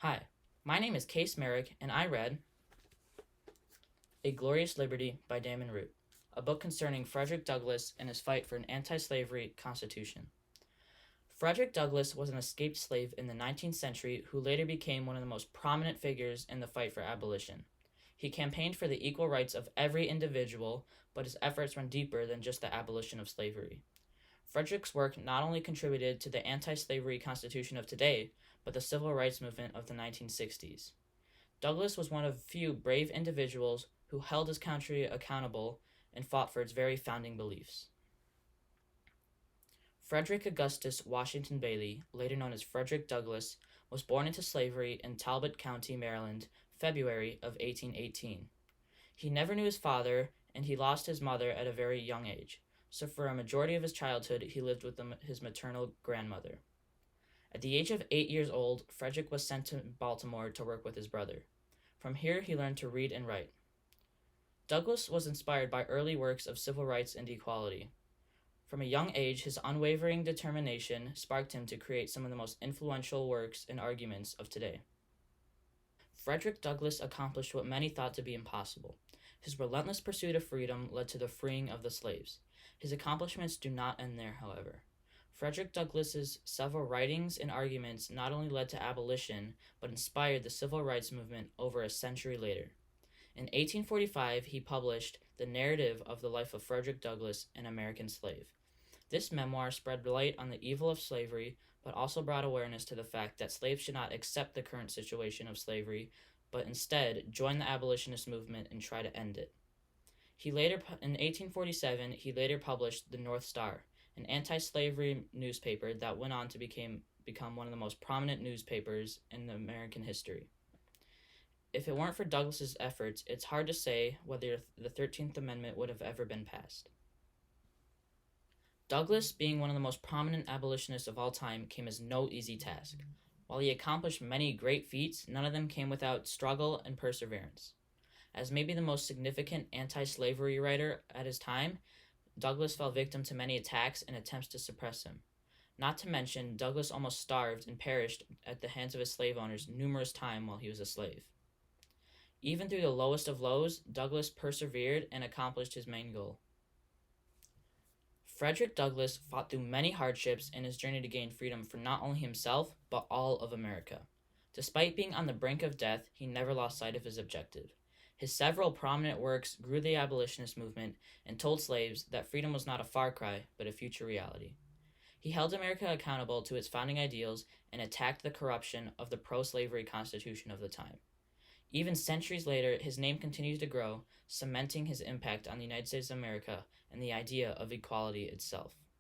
Hi, my name is Case Merrick, and I read A Glorious Liberty by Damon Root, a book concerning Frederick Douglass and his fight for an anti-slavery constitution. Frederick Douglass was an escaped slave in the 19th century who later became one of the most prominent figures in the fight for abolition. He campaigned for the equal rights of every individual, but his efforts went deeper than just the abolition of slavery. Frederick's work not only contributed to the anti-slavery constitution of today, but the civil rights movement of the 1960s. Douglass was one of few brave individuals who held his country accountable and fought for its very founding beliefs. Frederick Augustus Washington Bailey, later known as Frederick Douglass, was born into slavery in Talbot County, Maryland, February of 1818. He never knew his father, and he lost his mother at a very young age, so for a majority of his childhood he lived with his maternal grandmother. At the age of 8 years old, Frederick was sent to Baltimore to work with his brother. From here he learned to read and write. Douglass was inspired by early works of civil rights and equality. From a young age, his unwavering determination sparked him to create some of the most influential works and arguments of today. Frederick Douglass accomplished what many thought to be impossible. His relentless pursuit of freedom led to the freeing of the slaves. His accomplishments do not end there, however. Frederick Douglass's several writings and arguments not only led to abolition, but inspired the civil rights movement over a century later. In 1845, he published The Narrative of the Life of Frederick Douglass, an American Slave. This memoir spread light on the evil of slavery, but also brought awareness to the fact that slaves should not accept the current situation of slavery, but instead join the abolitionist movement and try to end it. In 1847, he later published The North Star, an anti-slavery newspaper that went on to become one of the most prominent newspapers in American history. If it weren't for Douglass's efforts, it's hard to say whether the 13th Amendment would have ever been passed. Douglass, being one of the most prominent abolitionists of all time, came as no easy task. While he accomplished many great feats, none of them came without struggle and perseverance. As maybe the most significant anti-slavery writer at his time, Douglass fell victim to many attacks and attempts to suppress him. Not to mention, Douglass almost starved and perished at the hands of his slave owners numerous times while he was a slave. Even through the lowest of lows, Douglass persevered and accomplished his main goal. Frederick Douglass fought through many hardships in his journey to gain freedom for not only himself, but all of America. Despite being on the brink of death, he never lost sight of his objective. His several prominent works grew the abolitionist movement and told slaves that freedom was not a far cry, but a future reality. He held America accountable to its founding ideals and attacked the corruption of the pro-slavery Constitution of the time. Even centuries later, his name continues to grow, cementing his impact on the United States of America and the idea of equality itself.